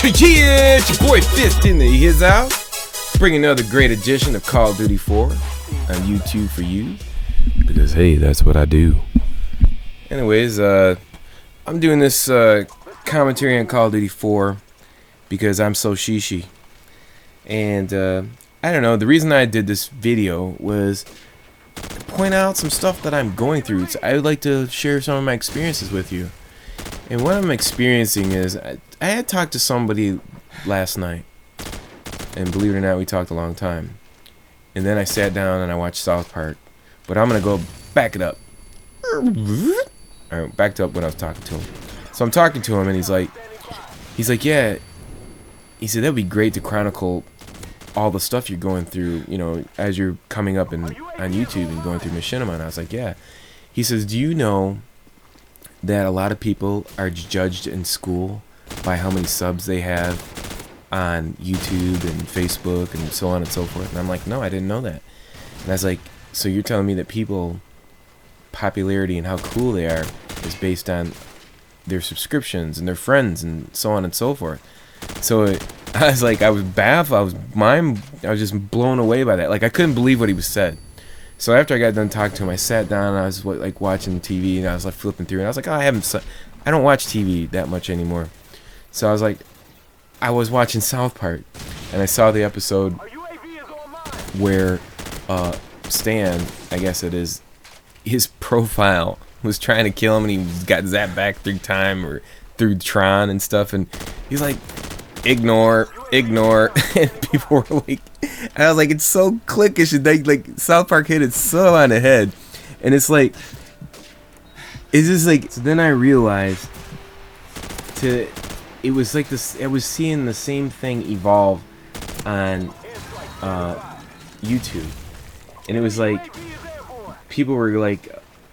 ChiChi, it's your boy Fist in his house, bringing another great edition of Call of Duty 4 on YouTube for you, because hey, that's what I do. Anyways, I'm doing this commentary on Call of Duty 4 because I'm so ChiChi, and I don't know, the reason I did this video was to point out some stuff that I'm going through. So I would like to share some of my experiences with you. And what I'm experiencing is, I had talked to somebody last night, and believe it or not, we talked a long time. And then I sat down and I watched South Park. But I'm gonna go back it up. Alright, backed up when I was talking to him. So I'm talking to him, and he's like, yeah. He said that'd be great to chronicle all the stuff you're going through, you know, as you're coming up on YouTube and going through Machinima. And I was like, yeah. He says, do you know that a lot of people are judged in school by how many subs they have on YouTube and Facebook and so on and so forth? And I'm like, no, I didn't know that. And I was like, so you're telling me that people popularity and how cool they are is based on their subscriptions and their friends and so on and so forth? So I was like, I was baffled, I was just blown away by that. Like, I couldn't believe what he was said. So after I got done talking to him, I sat down and I was like watching TV, and I was like flipping through, and I was like, oh, I don't watch TV that much anymore. So I was like, I was watching South Park, and I saw the episode where Stan, I guess it is, his profile was trying to kill him, and he got zapped back through time or through Tron and stuff, and he's like, ignore, and people were like, and I was like, it's so clickish, and they, like, South Park hit it so on the head, and it's like, it's just like, so then I realized it was like this, I was seeing the same thing evolve on YouTube, and it was like, people were like,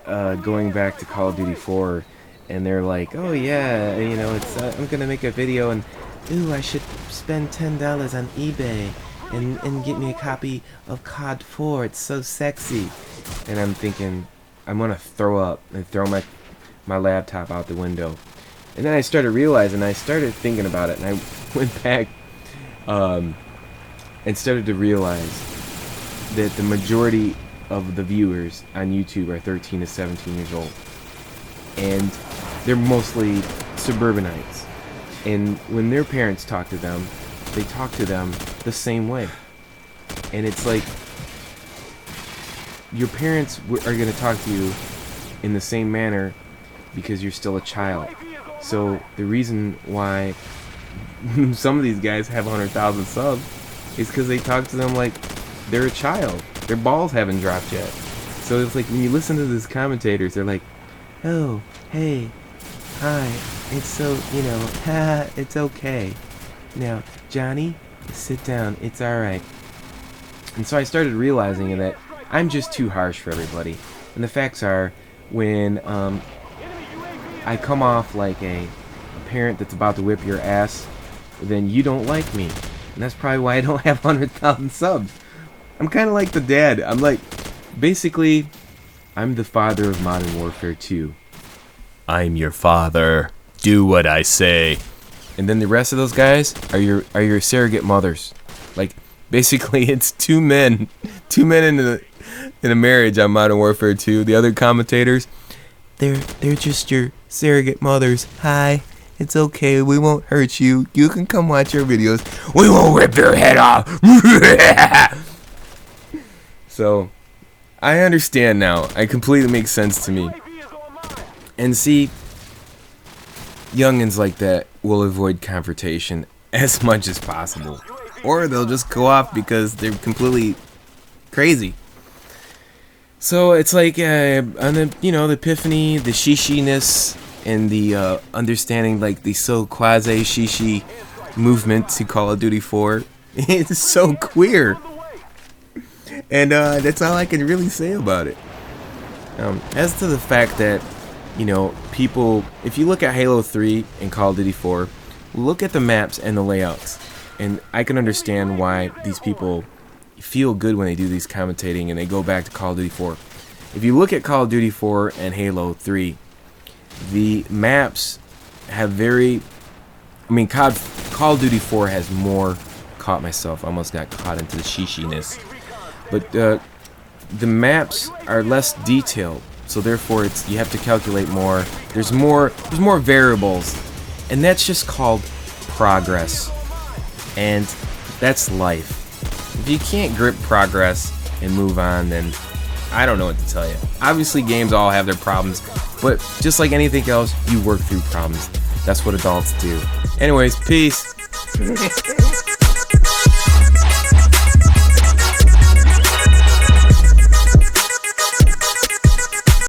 going back to Call of Duty 4, and they're like, oh yeah, you know, it's, I'm gonna make a video, and ooh, I should spend $10 on eBay and get me a copy of COD 4. It's so sexy. And I'm thinking, I'm gonna throw up and throw my laptop out the window. And then I started realizing, I started thinking about it, and I went back and started to realize that the majority of the viewers on YouTube are 13 to 17 years old. And they're mostly suburbanites. And when their parents talk to them, they talk to them the same way. And it's like, your parents are going to talk to you in the same manner because you're still a child. So the reason why some of these guys have 100,000 subs is because they talk to them like they're a child. Their balls haven't dropped yet. So it's like, when you listen to these commentators, they're like, oh, hey, hi, it's so, you know, it's okay. Now, Johnny, sit down, it's alright. And so I started realizing that I'm just too harsh for everybody. And the facts are, when I come off like a parent that's about to whip your ass, then you don't like me. And that's probably why I don't have 100,000 subs. I'm kind of like the dad. I'm like, basically, I'm the father of Modern Warfare 2. I'm your father. Do what I say. And then the rest of those guys are your surrogate mothers. Like, basically, it's two men in a marriage on Modern Warfare 2. The other commentators, they're just your surrogate mothers. Hi, it's okay. We won't hurt you. You can come watch our videos. We won't rip your head off. So, I understand now. It completely makes sense to me. And see, youngins like that will avoid confrontation as much as possible. Or they'll just go off because they're completely crazy. So it's like, on the, you know, the epiphany, the ChiChiness, and the understanding, like, the so quasi-ChiChi movement to Call of Duty 4. It's so queer. And that's all I can really say about it. As to the fact that, you know, people, if you look at Halo 3 and Call of Duty 4, look at the maps and the layouts, and I can understand why these people feel good when they do these commentating and they go back to Call of Duty 4. If you look at Call of Duty 4 and Halo 3, the maps have very, I mean, COD Call of Duty 4 has more. Caught myself. Almost got caught into the chichiness. But the maps are less detailed, so therefore you have to calculate more. There's more variables, and that's just called progress. And that's life. If you can't grip progress and move on, then I don't know what to tell you. Obviously, games all have their problems, but just like anything else, you work through problems. That's what adults do. Anyways, peace.